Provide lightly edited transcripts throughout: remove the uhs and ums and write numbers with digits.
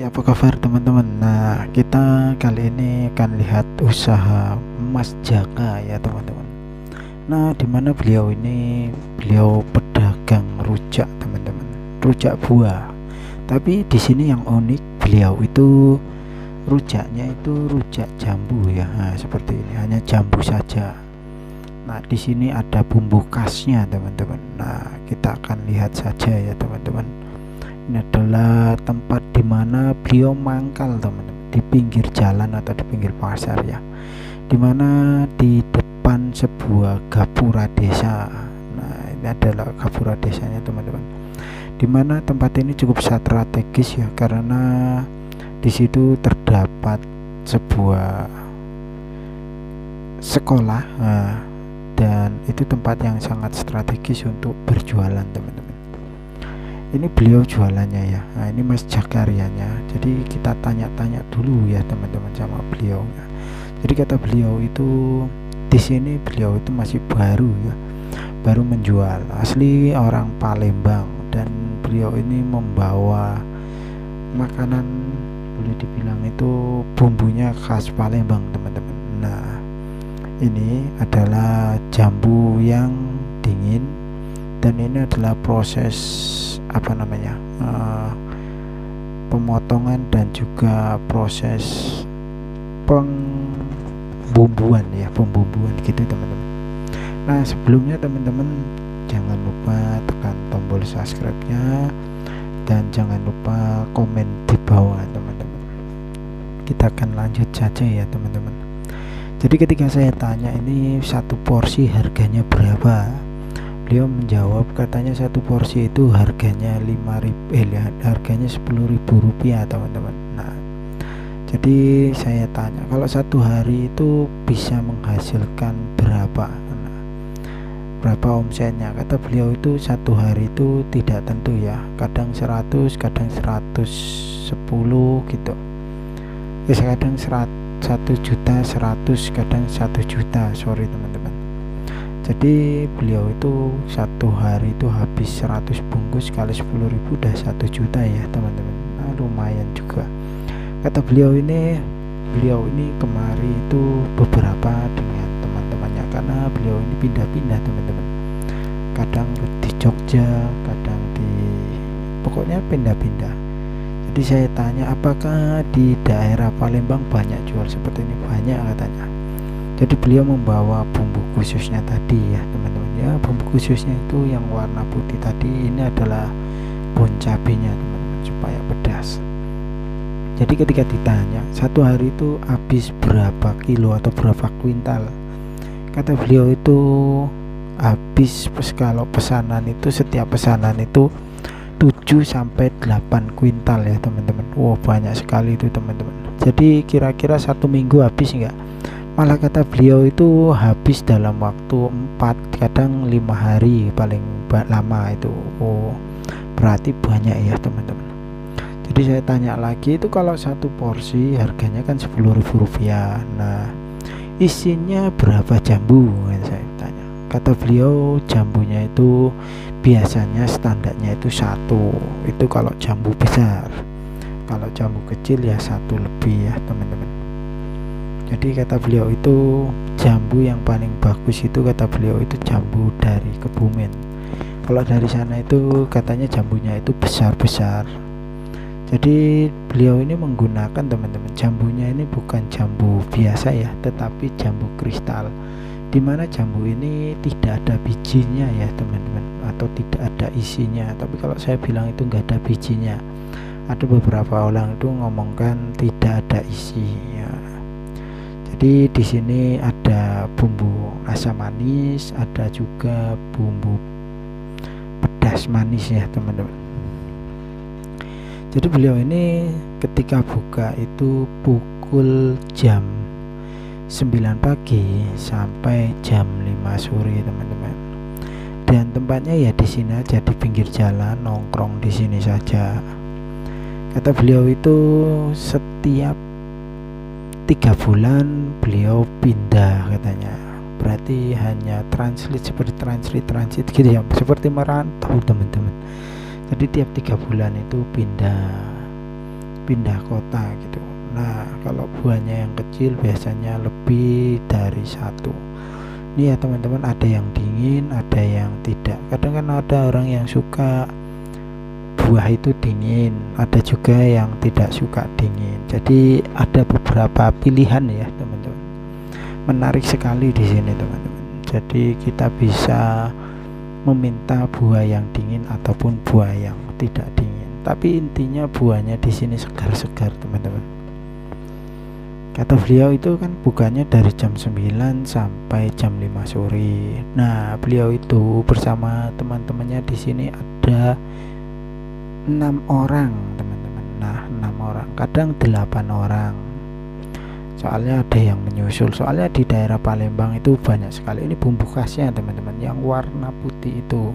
Ya, apa kabar teman-teman? Nah, kita kali ini akan lihat usaha Mas Jaka ya teman-teman. Nah, dimana beliau pedagang rujak teman-teman, rujak buah. Tapi di sini yang unik, beliau itu rujaknya itu rujak jambu ya. Nah, seperti ini, hanya jambu saja. Nah, di sini ada bumbu khasnya teman-teman. Nah, kita akan lihat saja ya teman-teman. Ini adalah tempat dimana beliau mangkal teman-teman, di pinggir jalan atau di pinggir pasar ya, dimana di depan sebuah gapura desa. Nah, ini adalah gapura desanya teman-teman, dimana tempat ini cukup strategis ya, karena di situ terdapat sebuah sekolah. Dan itu tempat yang sangat strategis untuk berjualan teman-teman. Ini beliau jualannya ya. Nah, ini Mas Jakaryanya. Jadi kita tanya-tanya dulu ya teman-teman sama beliau. Jadi kata beliau itu di sini beliau itu masih baru ya, baru menjual, asli orang Palembang, dan beliau ini membawa makanan, boleh dibilang itu bumbunya khas Palembang teman-teman. Nah, ini adalah jambu yang dingin, dan ini adalah proses pemotongan dan juga proses pembumbuan ya, pembumbuan gitu teman-teman. Nah, sebelumnya teman-teman jangan lupa tekan tombol subscribe-nya dan jangan lupa komen di bawah teman-teman. Kita akan lanjut saja ya teman-teman. Jadi ketika saya tanya ini satu porsi harganya berapa, beliau menjawab katanya satu porsi itu harganya 5.000 harganya 10.000 rupiah teman-teman. Nah, jadi saya tanya kalau satu hari itu bisa menghasilkan berapa, berapa omsetnya. Kata beliau itu satu hari itu tidak tentu ya, kadang 100, kadang 110 gitu ya, kadang 1.100.000, kadang 1 juta, sorry teman-teman. Jadi beliau itu satu hari itu habis 100 bungkus kali 10.000 udah 1 juta ya teman-teman. Nah, lumayan juga. Kata beliau ini kemari itu beberapa dengan teman-temannya, karena beliau ini pindah-pindah teman-teman, kadang di Jogja, kadang pokoknya pindah-pindah. Jadi saya tanya apakah di daerah Palembang banyak jual seperti ini. Banyak katanya. Jadi beliau membawa bumbu khususnya tadi ya teman-teman ya, bumbu khususnya itu yang warna putih tadi, ini adalah bon cabenya teman-teman, supaya pedas. Jadi ketika ditanya satu hari itu habis berapa kilo atau berapa kuintal, kata beliau itu habis kalau pesanan itu, setiap pesanan itu 7-8 kuintal ya teman-teman. Wow, banyak sekali itu teman-teman. Jadi kira-kira 1 minggu habis enggak? Malah kata beliau itu habis dalam waktu 4, kadang 5 hari paling lama itu. Oh, berarti banyak ya teman-teman. Jadi saya tanya lagi, itu kalau satu porsi harganya kan 10.000 rupiah. Nah, isinya berapa jambu? Saya tanya. Kata beliau jambunya itu biasanya standarnya itu 1, itu kalau jambu besar. Kalau jambu kecil ya 1 lebih ya teman-teman. Jadi kata beliau itu jambu yang paling bagus itu, kata beliau itu jambu dari Kebumen. Kalau dari sana itu katanya jambunya itu besar-besar. Jadi beliau ini menggunakan teman-teman, jambunya ini bukan jambu biasa ya, tetapi jambu kristal, dimana jambu ini tidak ada bijinya ya teman-teman, atau tidak ada isinya. Tapi kalau saya bilang itu enggak ada bijinya. Ada beberapa orang itu ngomongkan tidak ada isi ya. Jadi di sini ada bumbu asam manis, ada juga bumbu pedas manis ya teman-teman. Jadi beliau ini ketika buka itu pukul jam 9 pagi sampai jam 5 sore teman-teman. Dan tempatnya ya di sini aja, di pinggir jalan, nongkrong di sini saja. Kata beliau itu setiap 3 bulan beliau pindah katanya. Berarti hanya transit, seperti transit gitu ya, seperti merantau teman-teman. Jadi tiap 3 bulan itu pindah. pindah kota gitu. Nah kalau buahnya yang kecil biasanya lebih dari satu. Ini ya teman-teman, ada yang dingin, ada yang tidak. Kadang kan ada orang yang suka buah itu dingin, ada juga yang tidak suka dingin. Jadi ada beberapa pilihan ya teman-teman. Menarik sekali di sini teman-teman. Jadi kita bisa meminta buah yang dingin ataupun buah yang tidak dingin. Tapi intinya buahnya di sini segar-segar teman-teman. Kata beliau itu kan bukanya dari jam 9 sampai jam 5 sore. Nah, beliau itu bersama teman-temannya di sini ada 6 orang, teman-teman. Nah, 6 orang, kadang 8 orang. Soalnya ada yang menyusul. Soalnya di daerah Palembang itu banyak sekali ini bumbu khasnya, teman-teman, yang warna putih itu.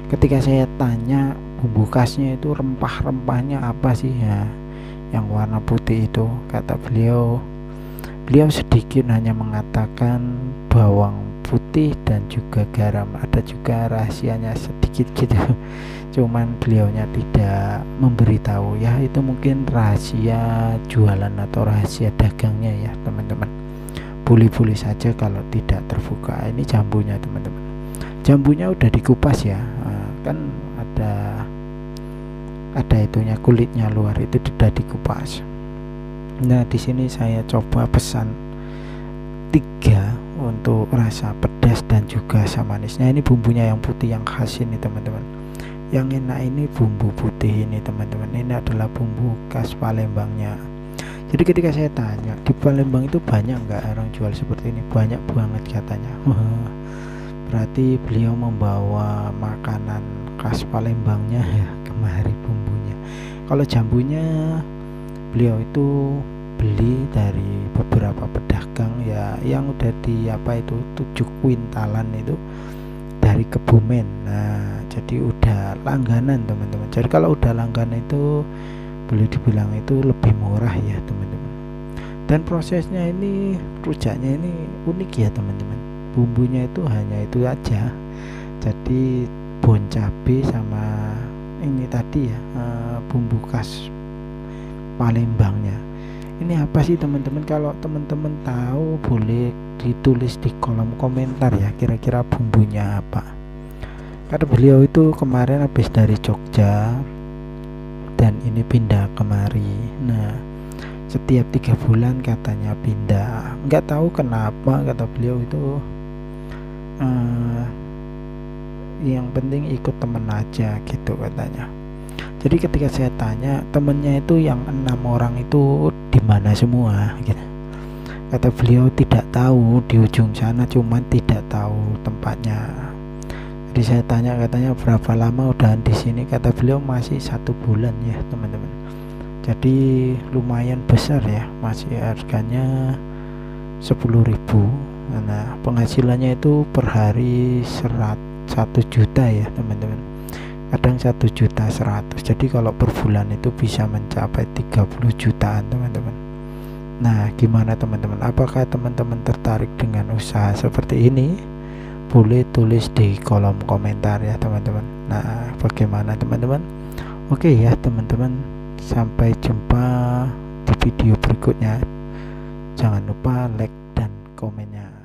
Ketika saya tanya bumbu khasnya itu rempah-rempahnya apa sih ya? Yang warna putih itu, kata beliau sedikit hanya mengatakan bawang putih dan juga garam. Ada juga rahasianya sedikit gitu. Cuman beliaunya tidak memberitahu ya, itu mungkin rahasia jualan atau rahasia dagangnya ya teman-teman. Boleh-boleh saja kalau tidak terbuka. Ini jambunya teman-teman. Jambunya udah dikupas ya. Kan ada itunya, kulitnya luar itu sudah dikupas. Nah di sini saya coba pesan 3 untuk rasa pedas dan juga asam manisnya. Ini bumbunya yang putih yang khas ini teman-teman. Yang enak ini bumbu putih ini teman-teman. Ini adalah bumbu khas Palembangnya. Jadi ketika saya tanya di Palembang itu banyak nggak orang jual seperti ini? Banyak banget katanya. Berarti beliau membawa makanan khas Palembangnya ya kemari bumbunya. Kalau jambunya beliau itu beli dari beberapa pedagang ya, yang udah di 7 kuintalan itu dari Kebumen. Nah jadi udah langganan teman-teman. Jadi kalau udah langganan itu boleh dibilang itu lebih murah ya teman-teman. Dan prosesnya ini, rujaknya ini unik ya teman-teman. Bumbunya itu hanya itu aja. Jadi bon cabe sama ini tadi ya, bumbu khas Palembangnya. Ini apa sih teman-teman? Kalau teman-teman tahu boleh ditulis di kolom komentar ya, kira-kira bumbunya apa. Karena beliau itu kemarin habis dari Jogja dan ini pindah kemari. Nah setiap 3 bulan katanya pindah, nggak tahu kenapa, kata beliau itu yang penting ikut temen aja gitu katanya. Jadi ketika saya tanya temennya itu yang 6 orang itu di mana semua gitu, kata beliau tidak tahu, di ujung sana, cuman tidak tahu tempatnya. Jadi saya tanya katanya berapa lama udah di sini, kata beliau masih 1 bulan ya teman-teman. Jadi lumayan besar ya, masih harganya 10.000. Nah penghasilannya itu per hari 1 juta ya teman-teman, kadang 1.100.000. Jadi kalau per bulan itu bisa mencapai 30 jutaan teman-teman. Nah gimana teman-teman, apakah teman-teman tertarik dengan usaha seperti ini? Boleh tulis di kolom komentar ya teman-teman. Nah bagaimana teman-teman? Oke ya teman-teman, sampai jumpa di video berikutnya. Jangan lupa like dan komennya.